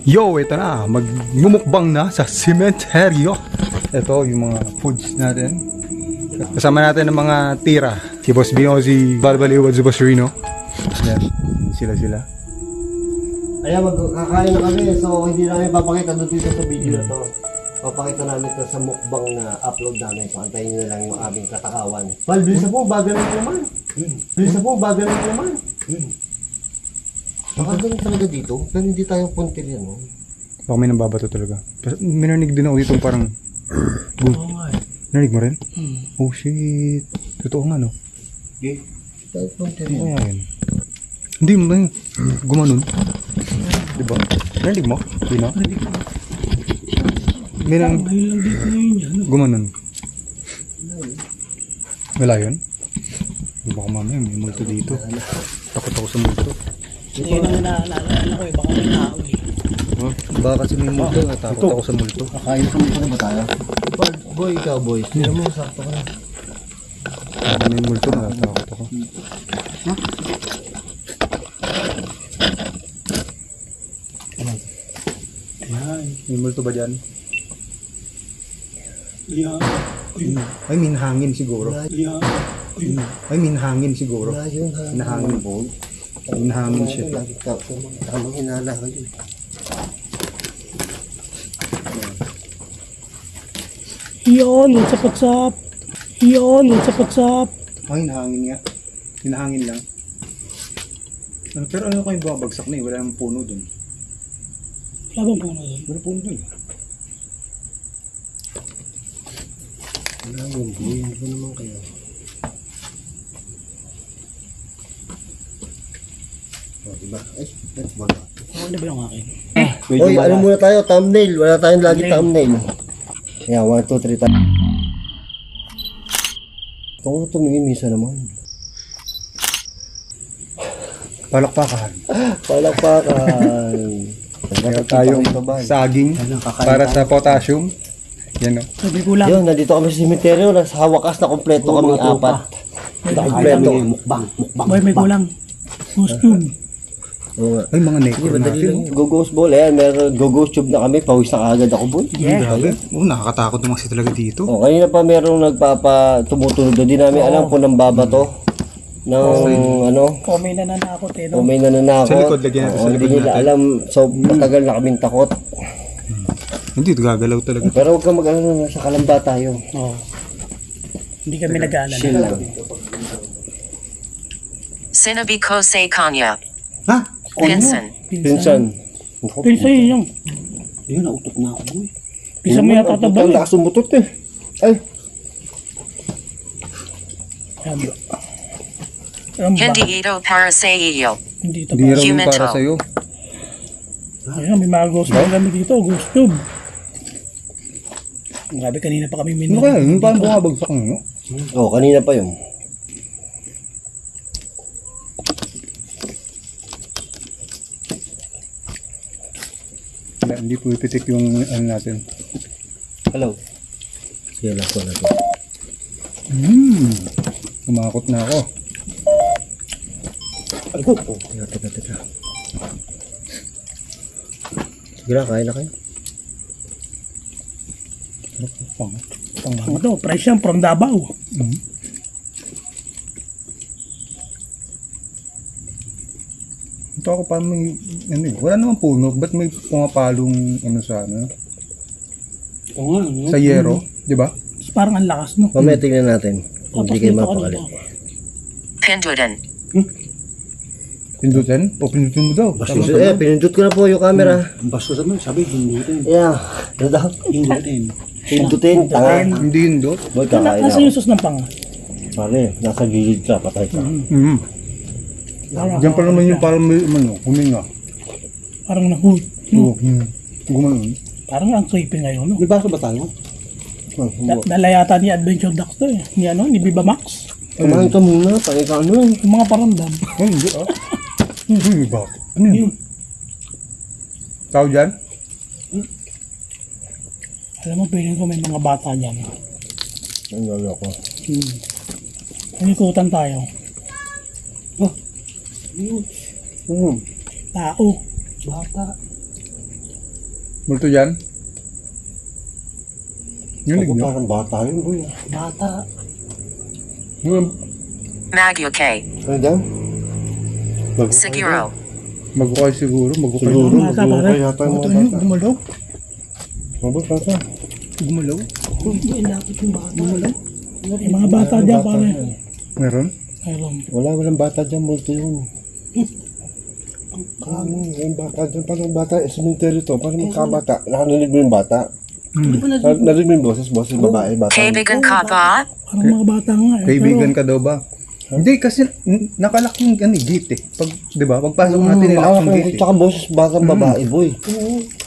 Yo, ito na, magmumukbang na sa sementeryo. Ito yung mga foods natin. Kasama natin ng mga tira. Si Boss Bino, si Balbaliw at si Boss Rino. Yan, sila. Ayan, magkakain na kami. So, hindi namin papakita doon dito sa video na to. Papakita namin ito sa mukbang na upload namin. So, antayin nyo na lang yung aming katakawan. Bal, bilisan po, bagal ng naman. Bilisan po, bagal ng naman. Baka ganun talaga dito. Pero hindi tayong puntil yan, no? Baka may nambabato talaga. May narinig din ako dito parang... Boom. Narinig mo rin? Oh shit. Totoo nga, no? Okay. Tayo puntil Ano yan. kaya yun? Hindi mo ba yung gumanon? Diba? Narinig mo? Hindi na? May nang... Gumanon. Wala yun? Baka mamaya may multo dito. Takot ako sa multo. Hindi na naalala ko eh, baka may tao eh. Huh? Baka kasi may multo, natakot ako sa multo. Kakain sa multo na ba tayo? Boy, ikaw boy. Tira mo, sakto ka na. Baka may multo, natakot ako. May multo ba dyan? Yeah. Ay, minhangin siguro. Yeah. Ay, minhangin siguro. Wala yun, ha? Minhangin po. Minhangin siya. Lagi ka. Tamang hinala kayo. Yun, what's up? Yun, what's up? Ay, hinahangin nga. Hinahangin lang. Pero ano kayong babagsak na eh? Wala namang puno dun. Wala bang puno doon? Wala puno dun. Wala yun, boy. Ano ba naman kayo? O, diba? Ay, wala. Ano ba yung akin? Oy, ano muna tayo? Thumbnail. Wala tayong lagi thumbnail. Yeah, 1, 2, 3 tayo. Ito ko tumingin minsan naman. Palakpakan. Palakpakan. Meron tayong saging para sa potassium. Yan o. Sabi ko lang. Yun, nandito kami sa sementeryo. Sa wakas na kompleto kami apat. Kompleto. Boy, may kulang. Costume. Ay, mga necro natin. Go-Ghost Ball. Ayan, meron Go-Ghost Tube na kami. Pawis na kagad ako, boy. Yeah. Nakakatakot naman kasi talaga dito. Oh, kanina pa merong tumutunog. Hindi namin alam kung nang baba to. Ano? O may nananakot eh. O No? may nananakot. Sa likod, lagyan natin sa likod hindi nila natin. alam. So, matagal na kaming takot. Hindi, gagalaw talaga. Pero huwag kang mag-alala. Nasa Kalamba tayo. Oo. Hindi kami nag-aalala. Chill lang. Sinabi ko sa kanya. Ha? Pinsan. Pinsan. Pinsan yun yung. Ayun, nautot na ako, boy. Pinsan mo yata ito ba? Ang lakas umutot eh. Ay. Hindi ito para sa iyo. Hindi ito Hindi pa. raw yung Human para to. sa'yo. Ayun, may mga ghost ball kami dito. Ghost tube. Grabe, kanina pa kami Ano kaya? Yung parang bumabagsak nyo? Oh, kanina pa yun. Hindi po ipitik yung ano natin. Hello. Sige lang ko na to. Kumakot na ako. Oh, teka. Sige lang, kain na kayo. Ito, price yan from Davao. Ito ako pa may, ano eh, wala naman puno. Ba't may pumapalong ano sa ano? Oo nga. Sa yero, di ba? Parang ang lakas, no? Mamaya tingnan natin. Kung Tapos hindi kayo dito mapakalit. kanina. Pindudan. Pindutin? O pindutin mo daw. Pinindot ko na po yung camera. Basta naman, sabi, hindutin. Yeah. Ano daw? Hindutin. Pindutin. Tanga. Hindi hindot. Boy, kakain Nasa ako. yung sus ng panga. Pare, nasa gilid ka. Patay ka. Diyan pa naman yung parang may ano, huminga. Parang nahut. Gumanon. Parang ang creepy ngayon, no? May baso ba tayo? Dala yata ni Adventure Ducks to eh. Ni ano, ni Viva Max. Kumain ka muna. Pangit ka ano. Yung mga parandam. Ay, hindi ah. Hindi ba? Ano yun? Tao dyan? Alam mo, piling ko may mga bata dyan. Ang lolo ko. Umikutan tayo. Hmm. Tao. Bata. Multo dyan. Yun Ako nyo. parang bata yun, boy. Bata. Magyuke. Ano dyan? Siguro. Magukay siguro. Magukay. Siguro, Bata, pare. magbuhay yata yung Ito mga yun, bata. gumalaw. Mabot, bata. Gumalaw. Yung mga bata dyan, pare. Meron? Ayun. Walang bata dyan, multo yun. Yung bata dyan, parang bata, cemetery to, parang magkabata. Nakarinig mo yung bata. Narinig mo yung boses babae, bata. Kaibigan ka ba? Parang mga bata nga eh. Kaibigan ka daw ba? Hindi, kasi nakalak yung gate eh. Pag, di ba? Pagpasok natin nilak yung gate eh. Tsaka boses batang babae, boy.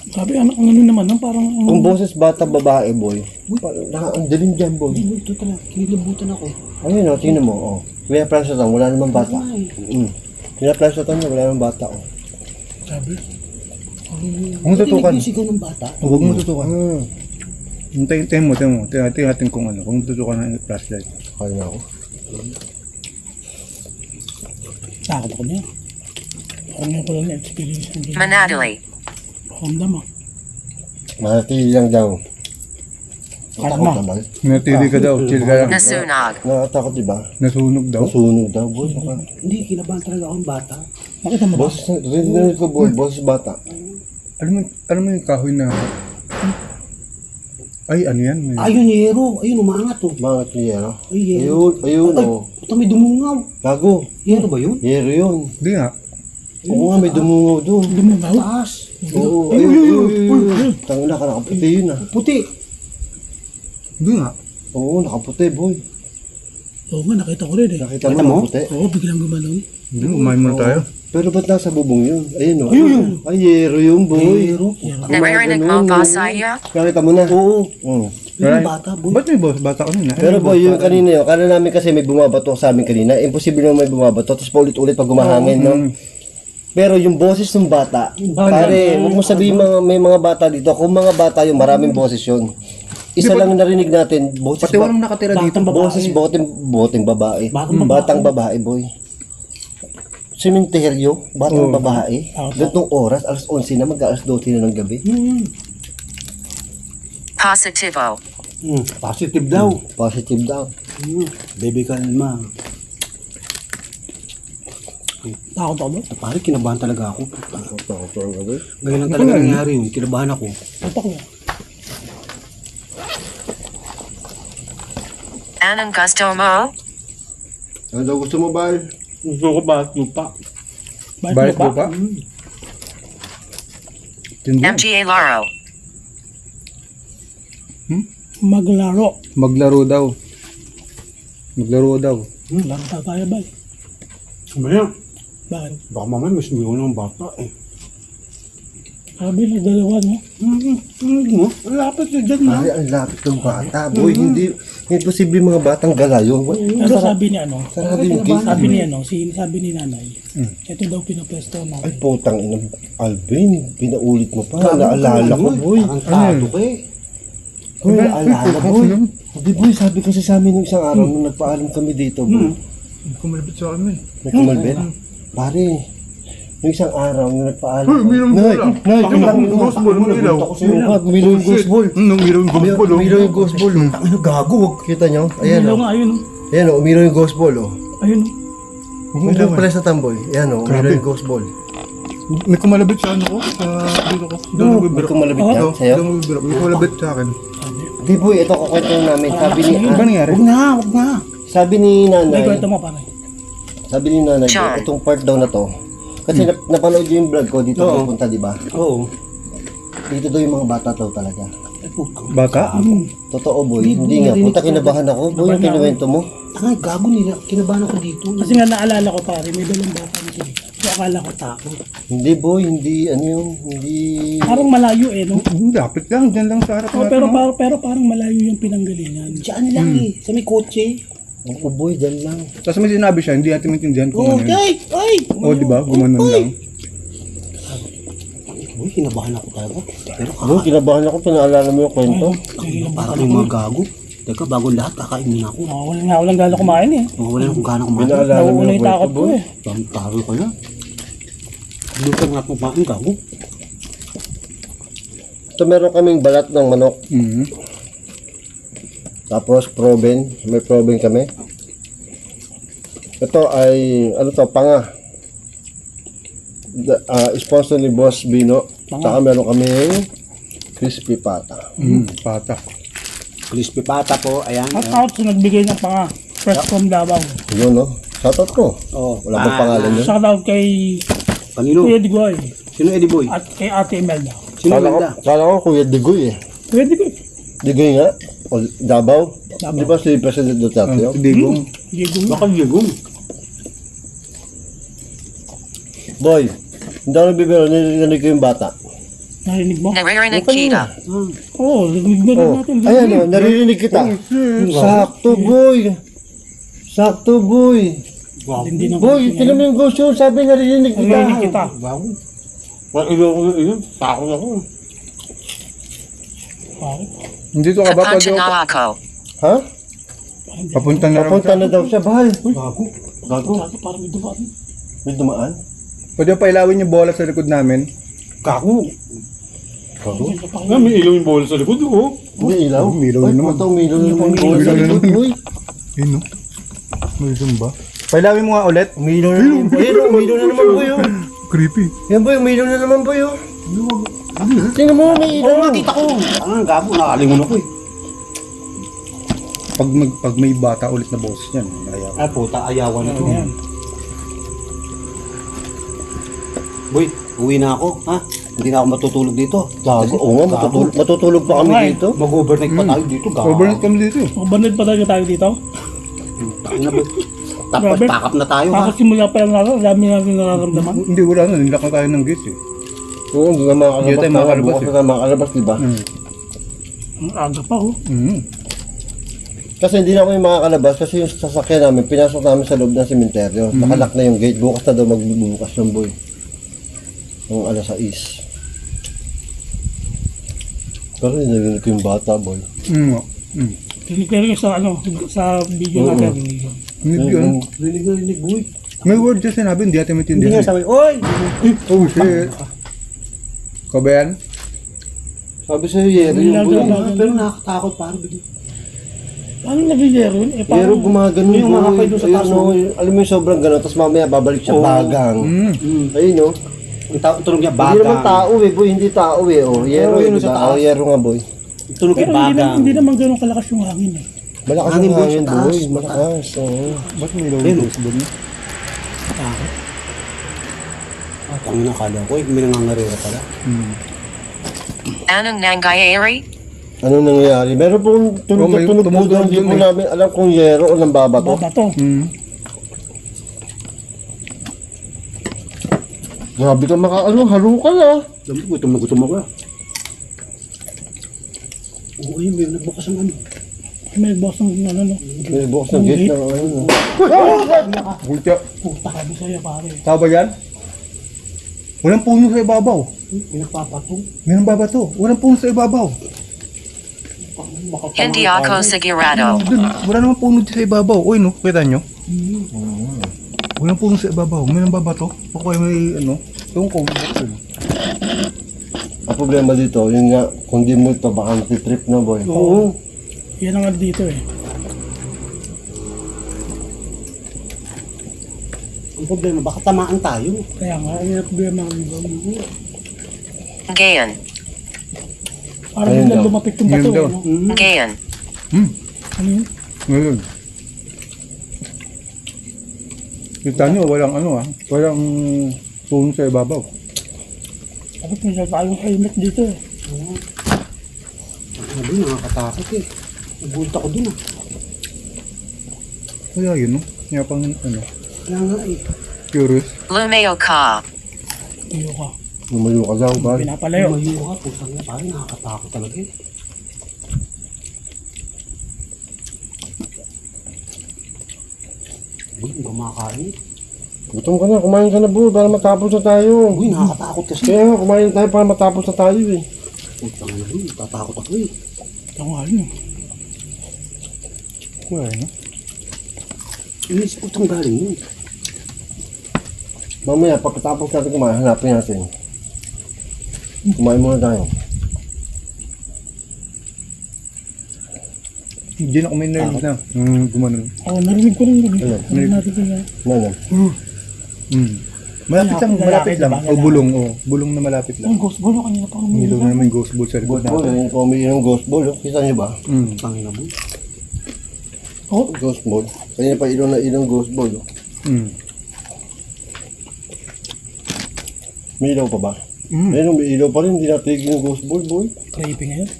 Sabi, ang ano naman, parang... Kung boses batang babae, boy, ang dilim dyan, boy. Ito talaga, kinilabutan ako. Ayun, o, tingnan mo, o. Pinaplash na wala namang bata. Pinaplash na wala namang bata, o. Sabi, Huwag mo tutukan. Yung sigaw ng bata. Huwag mo tutukan. Hintayin mo. Tingnan natin kung ano. Kung tutukan ng flashlight. Kaya na ako. takot ako niya. Parang yung ko lang na-experience yung ganyan. Manadali. Pakamdam ah. Manatili lang daw. Kalma. Natakot naman. Natili ka daw. Chill ka lang. Nasunog. Nakatakot, diba? Nasunog daw. Nasunog daw, boy. Hindi, kinabahan talaga akong bata. Nakita mo ba? Boses, rinig ko, boy. Boses bata. Alam mo yung kahoy na... Ay, ano yan? May... Ayun, Yero. Ayun, umaangat oh. Bakit yung yero? Ay, Yero. Ayun, Ay, o. puta may dumungaw. Gago. Yero ba yun? Yero yun. Hindi nga. Oo nga, may dumungaw doon. Lumungaw? Taas. Oo, ayun. Tangina ka, nakaputi yun ah. Puti. Hindi nga. Oo, nakaputi, boy. Oo nga, nakita ko rin eh. Nakita mo, nakaputi. Oo, biglang gumalong. Hindi, kumain muna tayo. Pero ba't nasa bubong yun? Ayun o. Ayun. Ay, yero yun, boy. Yero. Naririnig mo ba saya? Nakita mo na? Oo. Yung bata, boy. Ba't may boss? Bata ka nun Pero boy, yung kanina yun, kala namin kasi may bumabato sa amin kanina. Imposible na may bumabato, tapos paulit-ulit pag gumahangin, no? Pero yung boses ng bata, pare, huwag mo sabihin may mga bata dito. Kung mga bata yung maraming boses yun. Isa lang narinig natin, boses Pati walang nakatira dito. boses boteng babae. Batang babae, boy. Sementeryo, batang babae. Gantong oras, alas 11 na, mag-alas 12 na ng gabi. Positivo. Positive daw. Positive daw. Baby kalma. Takot ako doon. Pare, kinabahan talaga ako. Takot gabi. Ganyan lang talaga nangyari yun. Kinabahan ako. Tatak mo. Anong gusto mo? Ano daw gusto mo, Bal? Gusto ko ba? Lupa. Balik mo pa? Tindi. MGA Laro. Maglaro. Maglaro daw. Maglaro daw. Laro tayo ba? Mamaya. Bakit? Baka mamaya mas miyaw ng bata eh. Sabi na dalawa, no? Mo? Lapit na dyan na. Pare, ang lapit ng bata, boy. Hindi posible mga batang gala yun. Pero sabi ni ano, Sarado yung gate. sabi ni ano, sabi ni nanay, ito daw pinapwesto Ay, namin. putang ina, Alvin, pinaulit mo pa. Naalala ko, boy. Ang tato ka eh. Boy, naalala, boy. Hindi, boy, sabi kasi sa amin nung isang araw, nung nagpaalam kami dito, boy. Kumalabit sa akin eh. May kumalbet. Pare, nung isang araw, nung nagpaalam. uminom mo lang. uminom yung ghost ball, uminom. Uminom yung ghost ball. Nung hero yung ghost ball, Uminom yung ghost ball, oh. Ano gago? Wag. Kita nyo? Ayan, Ilaw oh. nga, ayun, Ayan, oh, uminom yung ghost ball, oh. ayun. Uminom pala sa tamboy. Ayan, oh, uminom yung ghost ball. May kumalabit sa ano ko, sa dito ko. Doon May nagbibiro. kumalabit yan sa'yo? Doon nagbibiro. May kumalabit sa akin. Di, boy, ito kukwento namin. Sabi ni, Ano ba nangyari? Wag na, wag na. sabi ni May nanay, kwento mo, pare. sabi ni nanay, John. itong part daw na to. Kasi napanood yung vlog ko dito pupunta, di ba? Oo. Dito daw yung mga bata daw talaga. Ay, putang. Bata? Totoo, boy. Hindi nga. Puta, kinabahan ako. Boy, yung kinuwento mo. Tangay, gago nila. Kinabahan ako dito. Kasi nga naalala ko, pare, may dalang bata na sila. So akala ko takot. Hindi, boy. Hindi, ano yun. Hindi... Parang malayo eh, no? Lapit lang. Diyan lang sa harap Oh, natin. pero parang malayo yung pinanggalingan. Diyan lang eh. Sa may kotse. Oo, boy. Dyan lang. Tapos may sinabi siya, hindi natin maintindihan kung Oh, ano yun. ay! Ay! O, di ba? Gumanon lang. Uy, kinabahan ako talaga. Pero Boy, kinabahan ako. Pinaalala mo yung kwento. parang yung mga gago. Teka, bago lahat, kakain muna ako. Walang gala kumain eh. Wala na kung gaano kumain. Pinaalala mo Nauuna yung yung kwento, takot ko boy. eh. Taro ka na. Lupa nga kumain, gago. Ito meron kaming balat ng manok. Tapos proben. May proben kami. Ito ay, ano to, panga. Sponsor ni Boss Bino. Saka meron kaming crispy pata. Pata. Crispy pata po. Ayan. Shout out sa nagbigay ng panga. Fresh from Davao. Yun, no? Shoutout ko. Oh, Wala bang pangalan yun? Shout out kay Kanino? Kuya Digoy Sino Eddie Boy? at kay Ate Imelda. Sino Imelda? Kala ko Kuya Digoy eh. Kuya Digoy. Digoy nga? O Davao? Davao. Di ba si President Duterte yun? Digong. Digoy. Baka Ligong. Boy, hindi ako nabibiro. Narinig ko yung bata. Narinig mo? Naririnig kita. Oo, narinig na rin natin. Ayan o, naririnig kita. Sakto, boy. Sakto, boy. Hindi naman. Boy, tinan mo yung ghost yun. Sabi naririnig kita. Narinig kita. Takot ako. Hindi to kaba pwede Kapancha ako. na ako. Ha? Papuntang na rin. Papunta na daw siya, bahal. Gago. Parang may dumaan. May dumaan? Pwede pa ilawin yung bola sa likod namin. Kako. Nga, May ilaw yung bola sa likod, oh. May ilaw? Umilaw Ay, na naman. puta, umilaw na naman. Umilaw Sa na likod, naman. boy. Ayun no. May zumba. Pailawin mo nga ulit. Umilaw na naman, boy. Ayun, umilaw na naman, boy. Oh. Creepy. Yan, boy. Umilaw na naman, boy. Oh. Tingnan mo, may ilaw. Nakita ko. Ano, gago, nakalingon ako eh. Pag may bata ulit na boss niyan, ayaw. Ah, puta, ayawan na to. Boy, uwi na ako, ha? Hindi na ako matutulog dito. Gago. Oo nga, matutulog pa kami Okay. dito. Mag-overnight pa tayo dito, gago. Overnight kami dito eh. Mabanad pa talaga tayo dito. Tangina, boy. Tapos Grabe. pakap na tayo, ha? Tapos simula pa lang natin, dami natin nararamdaman. Hindi, wala na. Nilak na tayo ng gate eh. Oo, hindi na Hindi tayo makalabas, Bukas na tayo makalabas, diba? Ang aga pa, oh. Kasi hindi na kami makakalabas kasi yung sasakyan namin, pinasok namin sa loob ng sementeryo. Nakalak na yung gate. Bukas na daw magbubukas yung boy. Ang alas 6. Pero narinig ko yung bata, boy. Tinig sa ano, sa video natin. Hindi yun. Rinig, boy. May word siya sinabi, hindi natin Hindi maintindihan. nga sabi, oy! Oh shit. Kabayan? Sabi sa'yo, Yero yung boy. Pero nakakatakot, parang bigla. Ano nabigay rin? Eh, Yero parang gumagano Yung mga kapay doon sa taas, Ayun, oh, alam mo yung sobrang gano'n, tapos mamaya babalik siya bagang. Ayun, no? Ang tunog niya, Hindi naman bagang. tao eh, boy. Hindi tao eh, oh. Yero, Oo, yun diba? sa taas. Oh, Yero nga, boy. Ang tunog pero niya, bagang. hindi naman ganun kalakas yung hangin eh. Malakas Hangin, ang boy, hangin, sa taas. boy. Malakas, oo. Ba't may low Ayun. dose doon? Tangina, kala ko, may nangangarera pala. Anong nangyayari? Ano nangyayari? Meron pong tunog Oh, may na tunog po tumutunog doon. Hindi dun po eh. namin alam kung Yero o ng baba to. Baba to. Grabe ka harukan ah. Alam mo, gutom na gutom ako. Oo, ayun, may nagbukas ang ano. May boss ng ano, no. May bukas ng gate na ayun. oh. Gulta. Puta ka sa'yo, pare. Tao ba yan? Walang puno sa ibabaw. Pinagpapatong. May nang babato. Walang puno sa ibabaw. Hindi ako sigurado. Dun, wala namang puno sa ibabaw. Uy, no? Kita nyo? Walang puno sa ibabaw. May nang babato. O kaya may ano. Yung kung Ang problema dito, yun nga, kung di mo ito, baka natitrip na boy. Oo. Yan ang ano dito eh. Ang problema, baka tamaan tayo. Kaya nga, yung problema ng Gayan. parang Ayun biglang daw. lumapit yung bato Yun daw. eh, no? Gayan. Ano yun? ngayon. Kita nyo, walang ano ah. Walang puno sa ibabaw. Dapat may tayong helmet dito eh. Sabi, nakakatakot eh. Nagulat ako dun ah. Kaya yun, no? Kaya pang ano. Kaya nga eh. Curious. Lumeo ka. Iyo ka. Lumayo ka daw, ba? Pinapalayo. Lumayo ka, pusang nga, parang nakakatakot talaga eh. Uy, hindi kumakain. Gutom ka na, kumain ka na bro, para matapos na tayo. Uy, nakakatakot kasi. Kaya nga, kumain tayo para matapos na tayo eh. Putang na doon, tatakot ako eh. Tangal nyo. Kaya, no? Inisip ko itong galing yun. Mamaya, pagkatapos natin kumain, hanapin natin. Kumain muna tayo. Hindi na ako may nerve na. Gumanon. Oo, narinig ko rin yun. Ano? Narinig ko yan. Ano? Malapit lang, malapit lang. O bulong, bulong na malapit lang. Ang ghost ball, kanina pa kami. Ilaw na naman yung ghost ball sa likod Ghost ball, natin. yun po umiinom ghost ball. Oh. Kita niyo ba? Tangina mo. Oh, Ghost ball. Kanina pa inom ghost ball. Oh. May ilaw pa ba? Ayun, may ilaw pa rin. Hindi natigil yung ghost ball, boy. creepy ngayon.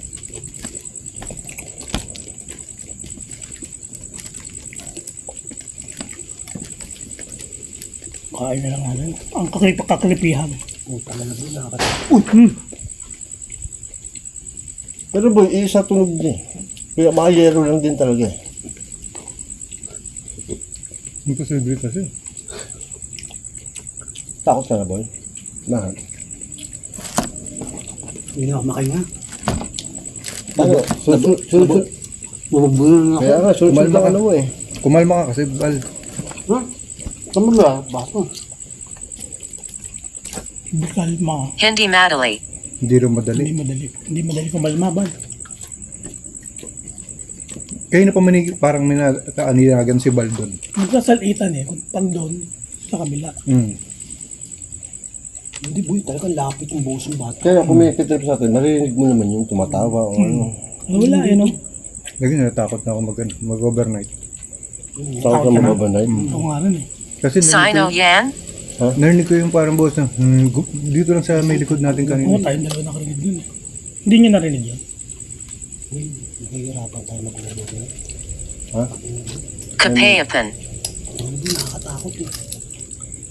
Kain na lang natin. Ang kakalipihan. Pero boy, isa tunog niya. Kaya mga yero lang din talaga. Imposible kasi. Takot ka na, boy. Mahal. Hindi na ako makahinga. Ano? Sunod. Bumubulol na ako. Kaya nga, sunod Kumalma lang ka. ano mo eh. Kumalma ka kasi, Bal. Ha? Tama ba? Baso. Kalma. Hindi madali. Hindi rin madali. Hindi madali kumalma ba? Kayo na pamanig, parang may kaanilagan si Bal doon. Magkasalitan eh. Kung pag doon, sa kabila. Hindi boy, talagang lapit yung buhos ng bata. Kaya kung may kitrip sa atin, narinig mo naman yung tumatawa o ano. Wala eh, no? Lagi natatakot na ako mag-overnight. Takot na mababanay. Ako nga rin eh. Kasi Sino yan? narinig ko yung parang boss na dito lang sa may likod natin Oo, kanina. tayong dalawa nakarinig dun eh. Hindi niyo narinig yun. Nahihirapan tayo mag-uulog na. Kapayapan. Ano ba, nakakatakot eh.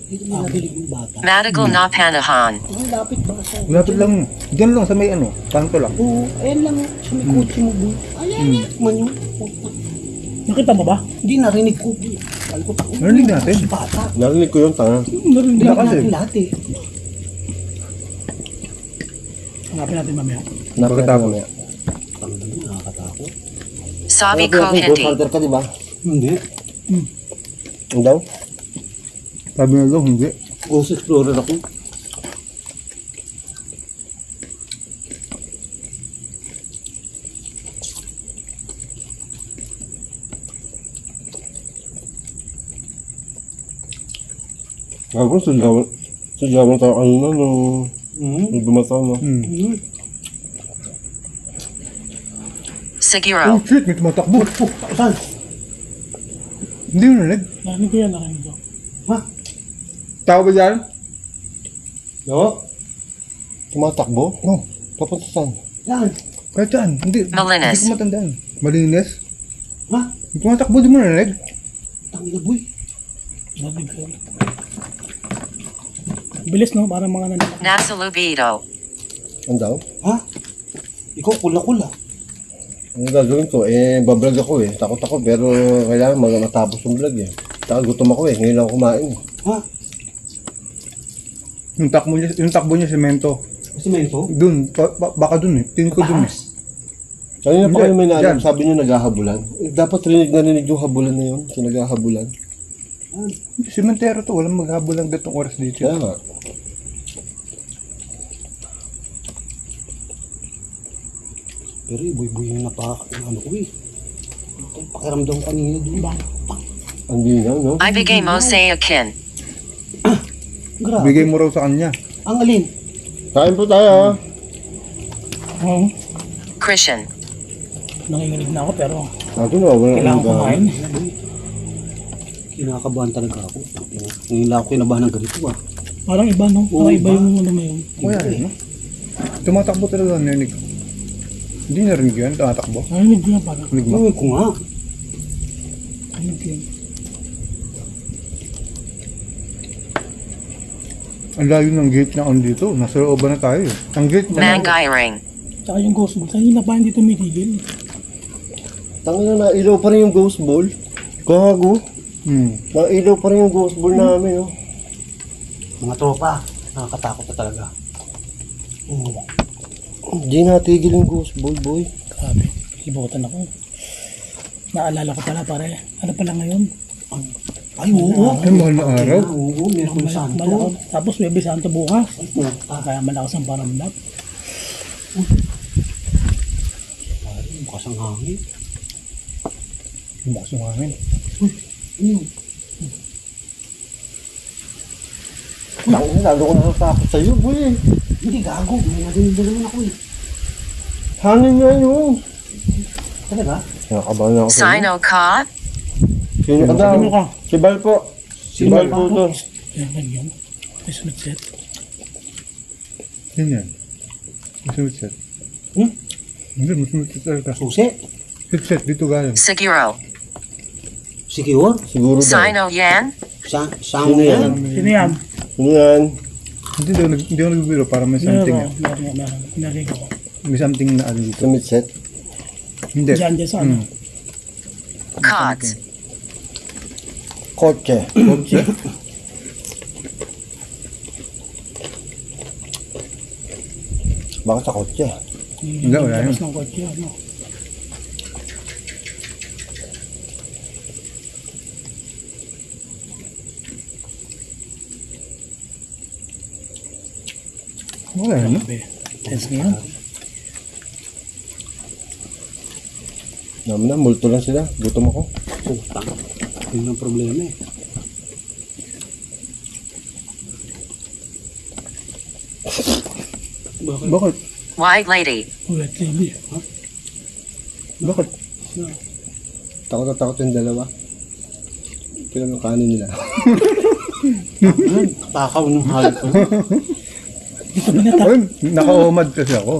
Hindi mo nabilig yung bata. Madigal na panahan. Ang lapit ba sa... Lapit lang. Diyan lang sa may kanto lang. Oo, ayan lang. Sa may kotse mo boy. Ayan, man yun. Nakita mo ba? Hindi narinig ko. Sabi ko, "Tangina, Narinig natin." si bata. Narinig ko yung tanga. Narinig Hindi natin. natin lahat eh. Hanapin natin mamaya. Pagkatapos. Tangina, nakakatakot. Sabi ko Ghost hindi. hunter ka, di ba? Hindi. Ang daw? Sabi nga daw, hindi. Ghost explorer ako. Ako, sigawan tayo kanina nung may bumataw, no? Siguro. Oh shit, may tumatakbo. Saan? Hindi mo narinig. Narinig ko yan, narinig ko. Ha? Tao ba dyan? Oo. Tumatakbo? Oh, Papunta saan? Saan? kahit saan. Hindi Malinis. ko matandaan. Malinis? Ha? May tumatakbo, di mo narinig? Tangina boy. Narinig ko yan. Bilis no, parang mga nanakot. Nasa Lubido. Ang daw? Ha? Ikaw kula-kula. Ang gagawin ko, bablog ako eh. Takot ako, pero kailangan matapos yung vlog eh. Saka gutom ako eh. Ngayon lang ako kumain eh. Ha? Yung takbo niya semento. Simento? Doon, baka doon eh. Tingin ko doon eh. Kanina pa Hindi, kayo may naalam, dyan. sabi niyo naghahabulan. Dapat rinig yung habulan na yun. Sa naghahabulan. Sementero to, walang maghabol lang datong oras dito. Kaya nga. Pero iboy-boy yung ano ko eh. Pakiramdam kanina doon ba? Hindi na, no? Ibigay mo sa akin. Grabe. Bigay mo raw sa kanya. Ang alin? Kain po tayo, ha? Oo. Christian. Nanginginig na ako pero Sabi na, wala kailangan kumain. Kinakabahan talaga ako. Ngayon lang ako kinabahan ng ganito ah. Parang iba no? Parang iba yung ano mo yun. Kaya no? Tumatakbo talaga, narinig ko. Hindi narinig ko yan, tumatakbo. Narinig ko yan parang. Narinig mo? Ngayon ko nga. Narinig ko yan. Ang layo ng gate na on dito. Nasa looban na tayo eh. Ang gate na Mangay ring. Tsaka yung ghost ball. Kanina pa hindi tumitigil. Tangina na, ilaw pa rin yung ghost ball. Gago. Ilaw pa rin yung ghost ball namin, oh. Mga tropa, nakakatakot na talaga. Hindi natigil yung ghost ball, boy. Grabe. Libutan ako. Naalala ko pala pare. Ano pala ngayon? Ay, oo. Ay, mahal na araw. Oo, Miyerkules Santo. Malakas. Tapos Webe Santo bukas. Ay, puta. Kaya malakas ang paramdam. Ay, bukas ang hangin. Bukas yung hangin. Lalo ko natatakot sa'yo, boy. Hindi, gago. May narinig naman ako eh. Hangin nga yun. Talaga? Nakakabahan na ako sa'yo. Sino ka? Sino ka daw? Sino ka? Si Bal po. Si Bal po to. Yan, yan. May sunod-set. Yan yan. Masunod-set. Hindi, masunod-set talaga. Susi? Set dito galing. Siguro. Secure? Siguro daw. Sino yan? Saan na yan? Sino yan? Ano yan? Hindi ako nagbibiro para may something. Meron. Narinig ako. May something na ano dito. Sumit set. Hindi. Diyan sa ano. Caught. Kotse. Kotse? Bakit sa kotse? Hindi, wala yun. Labas ng kotse, ano. Wala yun. Grabe. Tense ngayon. Naman na, multo lang sila. Gutom ako. Putang. Yun ang problema eh. Bakit? White lady. Ulit, baby. Bakit? Takot na takot yung dalawa. Kailan ang kanin nila? Takaw ng hayop ko. Dito binata. Ayun, naka-omad kasi ako.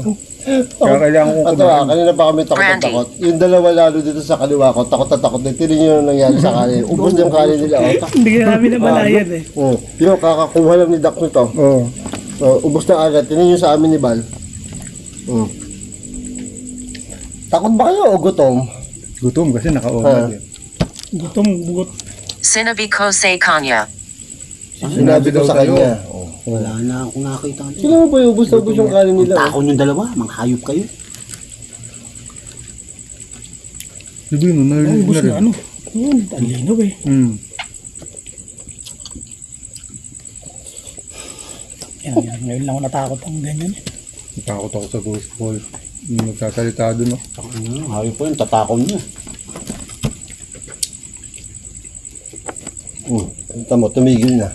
Kaya kailangan ko Ato kanina pa kami takot na Brandy. takot. Yung dalawa lalo dito sa kaliwa ko, takot na takot. Tinan nyo yung nangyari sa kanin. Ubos yung kanin nila. Oh. Hindi ka namin nabalayan eh. Oh, yung kakakuha lang ni Doc nito. Oo. Oh, ubos na agad. Tinan nyo sa amin ni Bal. Takot ba kayo o gutom? Gutom kasi naka-omad eh. Gutom, bugot. Sinabi ko sa kanya. Sinabi ko daw sa tayo. kanya. Wala na akong nakita. Sino mo ba yung ubos na ubos yung kanin Ang nila? takaw yung dalawa, mga hayop kayo. Sabihin mo, narinig Ubus na rin. na ano. Yun, talino eh. Yan, ngayon lang ako natakot ang ganyan eh. Natakot ako sa ghost ball. Yung nagsasalita doon, no? Hayop ko yun, tatakaw niya. Ito mo, tumigil na.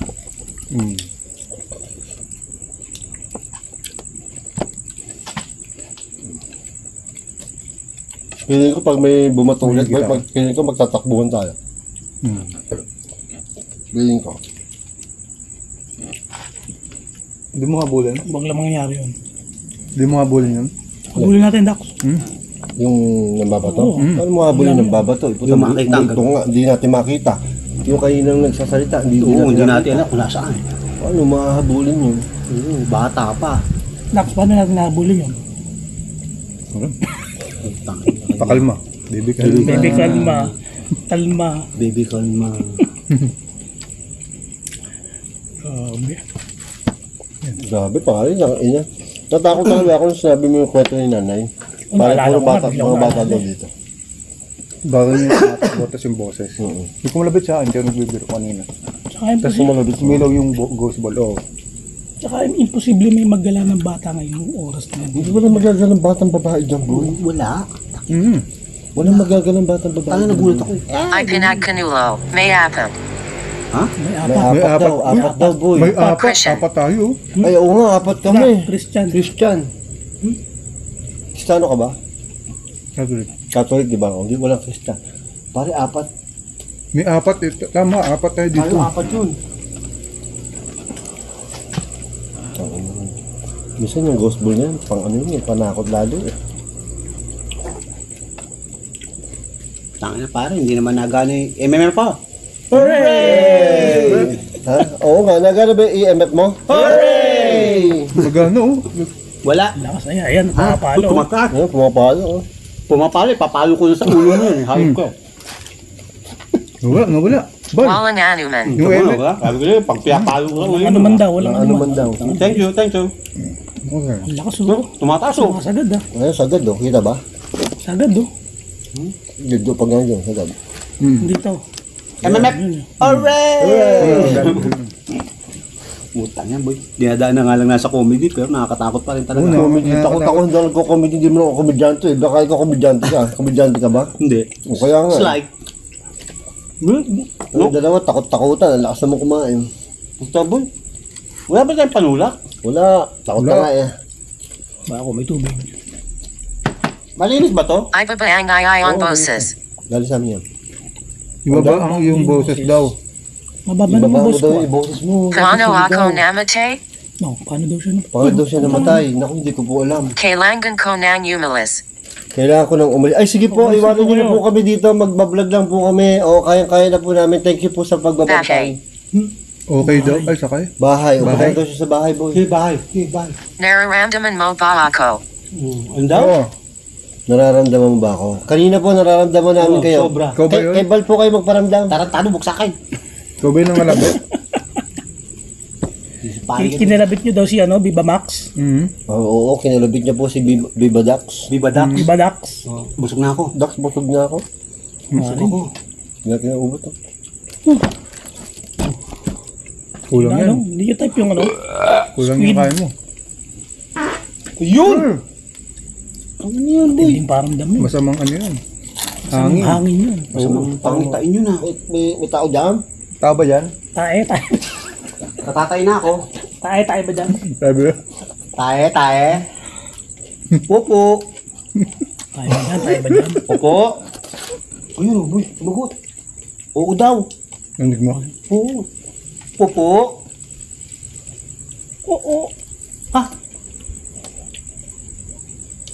Piling ko pag may bumatulad, piling ko magtatakbuhan tayo. Piling ko. Hindi mo habulin? Huwag lang mangyayari yun. Hindi mo habulin yun? Habulin natin, Dax. Yung nambabato? Oo. Paano mo habulin ng babato? Yung makita. Ito nga, hindi natin makita. Yung kaninang nagsasalita, hindi Oo, hindi natin alam kung nasaan. Paano mahahabulin yun? Bata pa. Dax, paano natin nahabulin yun? Putang. Pakalma. Baby kalma. Baby, kalma. Kalma. Baby kalma. Grabe, pangalan lang ina. Natakot talaga ako nung sinabi mo yung kwento ni nanay. Parang Naalala puro ko nga, bata, biglang mga bata naalala. daw dito. Bagay yung botas yung boses. Hindi ko malabit sa akin, hindi ako nagbibiro kanina. Tsaka, Tapos sumalabit mo. Sumilaw yung ghost ball. Oo. tsaka imposible may maggala ng bata ngayong oras na yun. Hindi wala magagalang batang babae dyan, boy. Wala. Walang magagalang batang babae. Tanga nagulat ako. I pinagkanulo. May apam. May May apat. apat daw, apat daw, boy. May apat, Christian. apat tayo. Ay, oo nga, apat kami. Christian. Christian. Kristiyano ka ba? Catholic. Catholic, di ba? Hindi, walang Christian. Pare, apat. May apat eh. Tama, apat tayo dito. Tayo, apat yun. Minsan yung ghost ball niyan, pang ano yun, panakot lalo eh. Tanga na pare, hindi naman nagana yung MMR pa. Hooray! Ha? Oo nga, nagana ba yung EMF mo? Hooray! Magano oh. Wala. Lakas, ayan, nakapalo. Tumatak. Ano, pumapalo oh. Pumapalo, papalo ko na sa ulo mo yun. Hayop ko. Nawala. Bal. Walang anuman. Yung emet. Sabi ko yun, pag pinapalo ko sa ulo Ano man daw, walang Ano ano man man. daw. Thank you, thank you. Okay. Ang lakas oh. Tumataas oh. Sagad ah. Ngayon, sagad oh. Kita ba? Sagad oh. Dito pag ganyan, sagad. Dito. MMF. Yun, Hooray! Utang yan boy. Dinadaan na nga lang nasa comedy pero nakakatakot pa rin talaga. Comedy, takot ako hindi ako comedy, hindi mo ako komedyante eh. Baka ikaw komedyante ka. Komedyante ka ba? Hindi. O kaya nga. It's like, Yung dalawa, takot-takutan. Ang lakas naman kumain. Taboy. Wala ba tayong panulak? Wala. Takot na nga eh. Ba ako may tubig. Malinis ba to? Ibabang on boses. Dali sa amin yan. Ibaba yung boses daw. Mababa Ibaba naman mo boss daw ko. yung boses mo. Paano ako namate? No, paano daw siya na? Bakit daw siya namatay? Naku, hindi ko po alam. Kailangan ko ng umalis. Kailangan ko nang umalis. Ay, sige po, iwanan niyo na po kami dito. Magbablog lang po kami. O, kayang-kaya na po namin. Thank you po sa pagbabantay. Okay daw. Ay, sakay. Bahay. O, Bahay. bahay daw siya sa bahay, boy. Bahay. Bahay. Nararamdaman mo ba ako? Ano daw? Oo. Nararamdaman mo ba ako? Kanina po, nararamdaman namin Oo, kayo. sobra. Ikaw ba yun? Kay Bal po kayo magparamdam. Tarantado, buksakin. Ikaw ba yung nangalabi? Kinalabit niyo daw si ano, Viva Max. Oo, kinalabit niya po si Biba Dax. Viva Dax. Viva Dax. Oh, busog na ako. Dax, busog na ako. Busog ako. Hindi natin naubot. Kulang yan. Ano? Hindi yung type yung ano. Kulang yung kaya mo. Yun! Ano yun, boy? Hindi parang dami. Masamang ano yun. Hangin. Hangin. Hangin yun. Masamang pangitain yun ah. May tao dyan? Tao ba yan? Tae. Katatay na ako. Tae ba dyan? Sabi ba? Tae. Popo. Tae ba dyan? Popo. Ayun oh, boy. Sumagot. Oo daw. Nandit mo? Oo. Popo. Oo. Ah.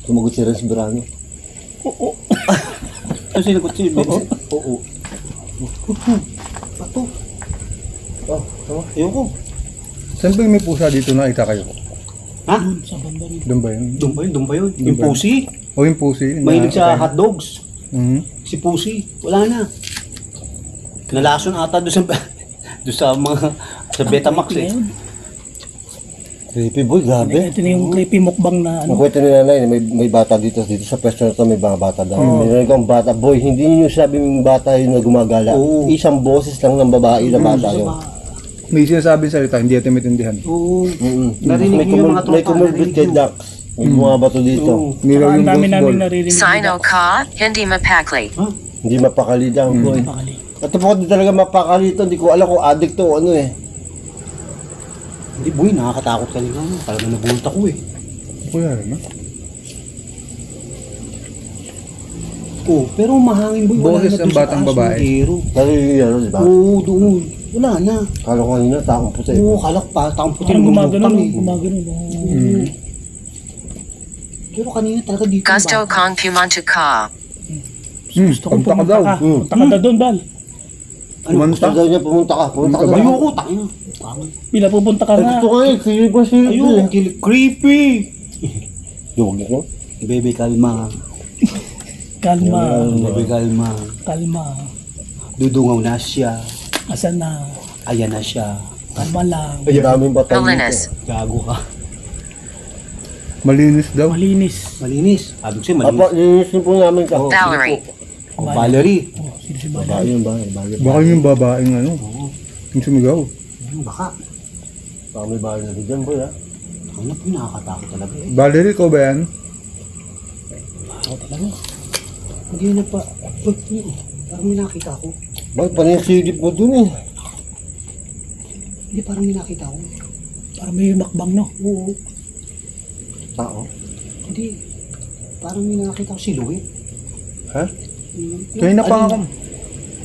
Sumagot si Renz Burano. Oo. Ano sinagot si Benz? Oo. Ato. Oh, Ayoko. Saan ba yung may pusa dito nakita kayo? Ha? Sa banda rin. Doon ba yun? Doon ba yun? Doon ba yun? Doon Yung ba yun? pusi. O yung pusi? Mahilig sa hotdogs. Mhm. Si pusi. Wala na. Kinalason ata doon sa doon sa mga sa Betamax eh. Ngayon, creepy boy, grabe. ito na yung creepy mukbang na Ang ano. kwento ni nanay, may bata dito sa pwesto na to, may mga bata daw. May narinig bata, boy, hindi niyo sabing bata yun na gumagala. Oo. Isang boses lang ng babae na bata yun. May sinasabi salita, hindi natin maintindihan. Oo. Mm-mm. Narinig May niyo yung mga May tropa, kumulbit narinig kay niyo. Dax. May bumabato dito. Oo. Niraw Ang yung dami ghost namin ball. naririnig. Sino ka? Hindi mapakli. Ha? Hindi mapakali daw, boy. Pakali. At po hindi talaga mapakali ito. Hindi ko alam kung addict to o ano eh. Hindi boy, nakakatakot kanina. Talagang nabulot ako eh. Kuya, ano? Oo, pero mahangin boy. Wala Boses na ng doon sa batang taas, babae. yung ero. Pero yung ano, di ba? Oo, doon. Wala na. Kala ko kanina, takong puti. Oo, kalak pa. Takang puti Parang ng gumagano, bumutang no? eh. Gumagano. no? Oo. Pero kanina talaga dito. Gusto ba? kong pumunta ka. Gusto ko Punta ka pumunta daw. ka. Punta ka daw doon, Bal. Gusto daw niya pumunta ka. Pumunta ka Ba? daw. Ayoko, tangina. Bila pupunta ka Ay, nga. gusto ko eh. Silip ko, silip ko Ayoko, eh. kilig. Creepy. Huwag niyo. Bebe, kalma. Kalma. Bebe, kalma. Kalma. Dudungaw na siya. Asan na? Ayan na siya. Kalma lang. Ay, daming patay Malinis. dito. Gago ka. Malinis daw. Malinis. Malinis. Sabi ko sa'yo, Apo, malinis. linisin po namin ka. Valerie. Oh, Valerie. Oh, sino si Bal? Babae yun, babae. Baka yung babaeng ano. Yung sumigaw. Baka. Baka may bahay na dyan, boy, ha? Ano po, nakakatakot talaga eh. Valerie, ikaw ba yan? Ako talaga. Hindi na pa. Parang may nakita ko. Bakit pa yung silip mo dun eh? Hindi, parang may nakita ko. Parang may makbang, no? Oo. Tao? Hindi. Parang may nakita ko si Louie. Ha? Kaya na pa ako.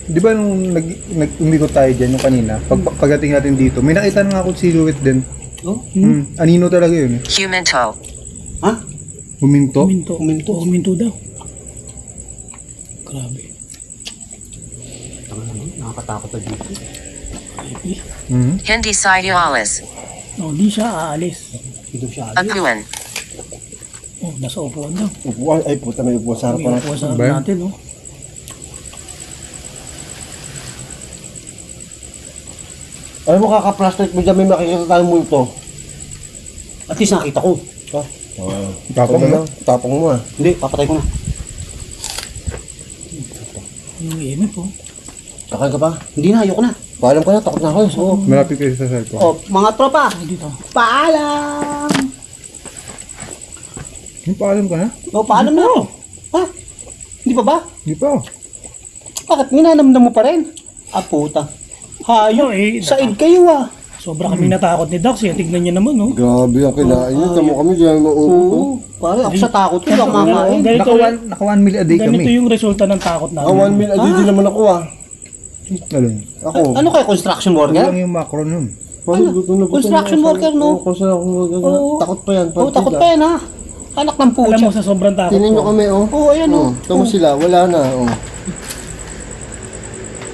Di ba nung umikot tayo dyan, yung kanina, pagdating natin dito, may nakita na nga ako si Silhouette din. Oh? Anino talaga yun eh. Huminto. Ha? Huminto. Huminto. Huminto. Huminto daw. Grabe. Tanga naman, nakakatakot na dito. Creepy. Mhm. Hindi sa'yo alis. No, di siya aalis. Dito siya. Aguan. Oh, nasa upuan daw. Upuan. Ay, puta, may upuan sa May harapan. upuan sa Ba? natin, no? Alam mo, kaka-plastic mo dyan, may makikita tayong multo. At least nakita ko. Tapang Ano mo. lang? Tapang mo ah. Hindi, papatay ko na. Yung EMF, oh. Takay ka pa? Hindi na, ayoko na. Paalam ka na, takot na ako. Oo. Malapit kayo sa cellphone. Oh, mga tropa. Ay, dito. Paalam! Yung paalam ka na? Oh, paalam na. Ha? Hindi pa ba? Di pa. Bakit ninanamdam mo pa rin? puta. Hayop, Eh, said kayo ah. Sobra kaming natakot ni Dax. Tignan niyo naman, oh. Grabe ang kinain niyo. Tamo kami dyan mauupo. Oo, pare, ako sa takot ko, ako mamain. Ganito, Naka 1 meal a day ganito kami. yung resulta ng takot Ah, namin. 1 meal a day din naman ako ah. Alin? Ako. Ano kayo, construction worker? Kulang yung macro nun. Construction worker, no? Oo. Takot pa yan. Oo, takot pa yan ha. Anak ng Alam mo, pucha. sa sobrang takot Tingnan nyo ko. kami oh. Oo, ayan oh. Tamo sila, wala na oh.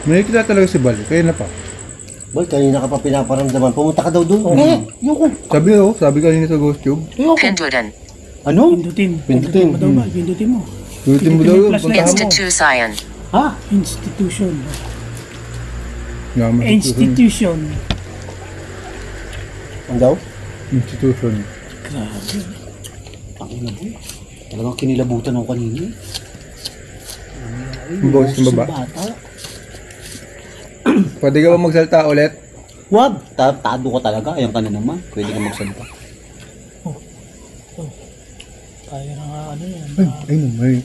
May kita talaga si Bal. Kaya na pa. Boy, kanina ka pa pinaparamdaman. Pumunta ka daw doon. Yoko. Sabi kanina sa Ghost Tube. Yoko. Pinduoduan. Ano? Pindutin. Pindutin. mo daw ba? Pindutin mo. Tulitin mo daw yun. Plus Puntahan mo. Institution. Ha? Institution. Yaman. Institution. Ang daw? Institution. Tangina boy. Talagang kinilabutan ako kanina. Yung boss ng baba. Bata. Pwede ka ba magsalta ulit? Wag. Tado ka talaga. Ayan ka na naman. Pwede ka magsalita. Kaya na nga ano yan. Ay, no, may.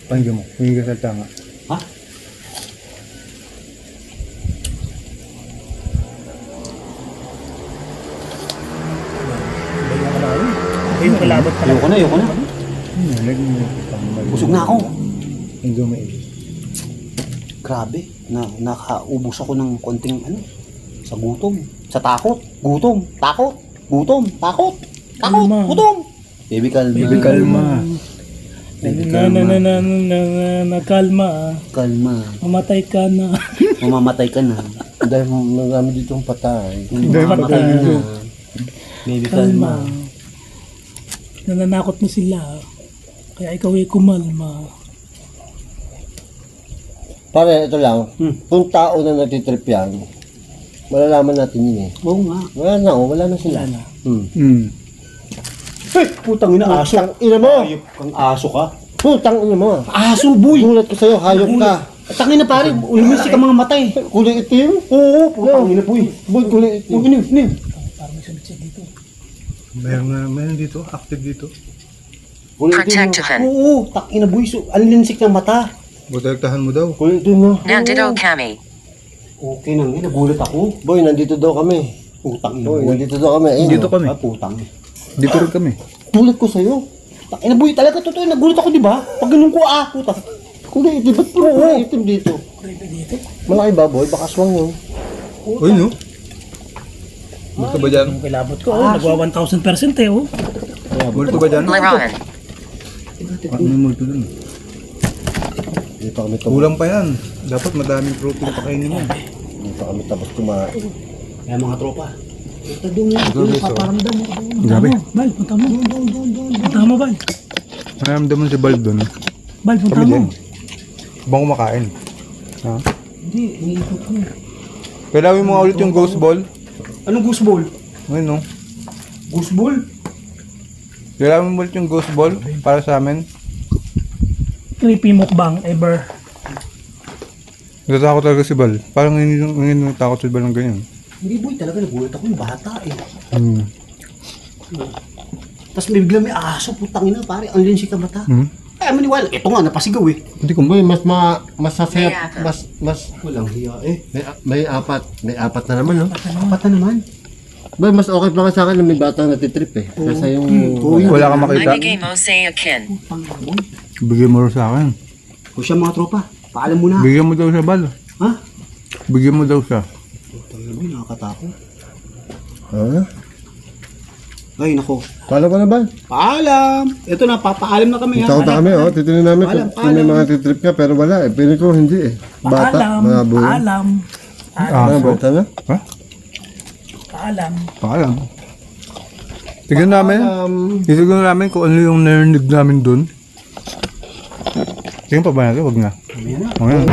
Pakinggan mo. May kasalta nga. Ha? Ayun, kalabot pala. Ayoko na, ayoko na. Busog na ako. Hindi may Grabe. Nakaubos ako ng konting ano. Sa gutom. Sa takot. Gutom. Takot. Gutom. Takot. Takot. Kalma. Gutom. Baby kalma. Baby kalma. Baby Na kalma. kalma. Kalma. Mamatay ka na. Mamamatay ka na. Dahil marami dito ang patay. Dahil patay dito. Baby Kalma. kalma. Nananakot na sila. Kaya ikaw ay kumalma. Pare, ito lang. Kung tao na natitrip yan, malalaman natin yun eh. Oo nga. Wala na oh, wala na sila. Wala na. Hey, putang ina aso. Putang ina mo! Hayop kang aso ka. Putang ina mo! Aso boy. Gulat ko sa'yo, hayop ka. Tangina pare, ulimisik ang mga matay. Kulay itim? Oo, putang ina boy. Boy, kulay itim. Inin, inin. Parang may sumitsig dito. Meron dito. Active dito. Kulay itim mo. Protectahan. Oo, takina boy. So, anlinsik ng mata. Protektahan mo daw. Kulay itim mo. Nandito Kami. Okay nang nagulat ako. Boy, nandito daw kami. Putang ina Boy, boy. nandito daw kami. Ayun, Dito oh. kami. Ah, putang. Dito rin kami. Gulat ko sa'yo. Takina boy, talaga totoo. Nagulat ako, di ba? Pag ganun ko, puta. Kulay itim. Ba't puro kulay itim dito? Malaki ba, boy? Baka swang yun. Uy, no? Multo ba dyan? Yung kilabot ko, oh, nagwa 1,000% eh, oh. Multo ba dyan? Laron. Ano yung multo dun? Hindi pa kami tapos. Kulang pa yan. Dapat madaming protein pa kainin mo. Hindi pa kami tapos kumain. Kaya mga tropa. Ito doon paparamdam mo. Grabe. Bal, punta mo. Punta mo, Bal. Maramdaman si Bal dun. Bal, punta Kami mo. din. Bang kumakain. Ha? Hindi, iniikot ko. Kailangan mo nga ulit yung ghost ball. Anong goose ball? Ayun, no? Goose ball? Kailangan mo ulit yung ghost ball para sa amin. Creepy mukbang ever. Natatakot talaga si Bal. Parang hindi natakot si Bal ng ganyan. Hindi boy, talaga nagulat ako yung bata eh. Hmm. Tapos may bigla may aso, putang ina pare, ang linsik ng mata. Hmm? Ay, maniwala, ito nga, napasigaw eh. Hindi ko Boy, masasaya, mas, Walang hiya eh. may apat na naman, no? Kapata naman. Boy, mas okay pa nga sa akin na may batang natitrip eh. Kaysa yung... wala kang makita. Ibigay mo sa akin. Putang ina boy. Bigyan mo rin sa akin. O siya mga tropa, paalam muna. Bigyan mo daw siya, Bal. Ha? Bigyan mo daw siya. Putang ina boy, nakakatakot. Ha? Ay, nako. Paano ka na ba? Paalam! Ito na, papaalam na kami. Takot na kami, oh. Titignan namin Paalam, kung may mga titrip ka, pero wala eh. Pili ko hindi eh. Bata, Paalam, mga buhay. paalam, Ano, bata na? Ha? paalam. Paalam. Tignan namin. Titignan namin kung ano yung narinig namin dun. Tingnan pa ba natin? Wag na. Ayan na. Ayan.